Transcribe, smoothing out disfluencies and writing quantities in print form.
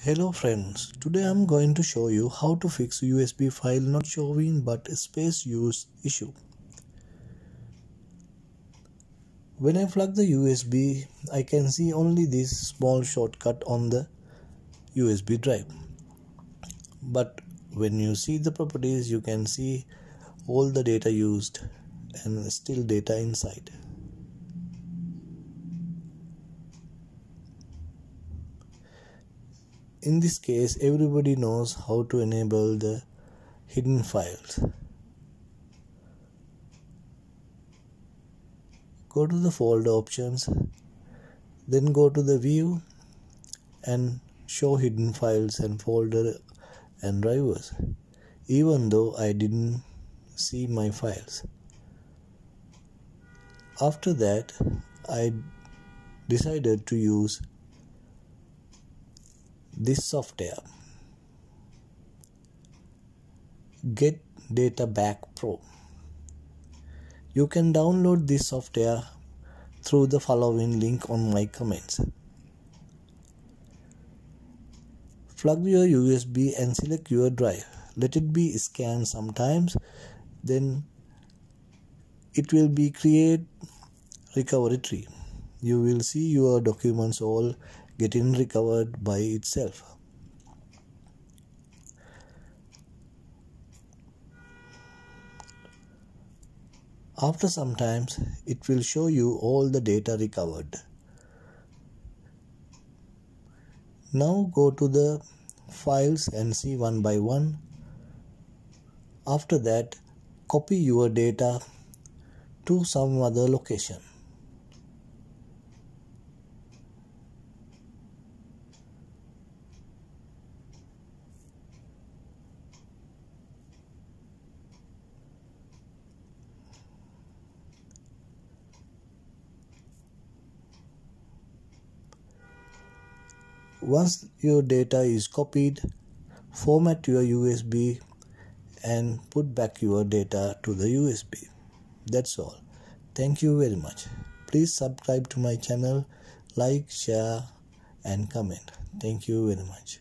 Hello friends, today I'm going to show you how to fix USB file not showing but space use issue. When I plug the USB, I can see only this small shortcut on the USB drive. But when you see the properties, you can see all the data used and still data inside. In this case, everybody knows how to enable the hidden files. Go to the folder options, then go to the view and show hidden files and folder and drivers, even though I didn't see my files. After that, I decided to use this software, Get Data Back Pro. You can download this software through the following link on my comments. Plug your USB and select your drive. Let it be scanned sometimes, then it will be create recovery tree. You will see your documents all getting recovered by itself. After some time, it will show you all the data recovered. Now go to the files and see one by one. After that, copy your data to some other location. Once your data is copied, format your USB and put back your data to the USB. That's all. Thank you very much. Please subscribe to my channel, like, share and comment. Thank you very much.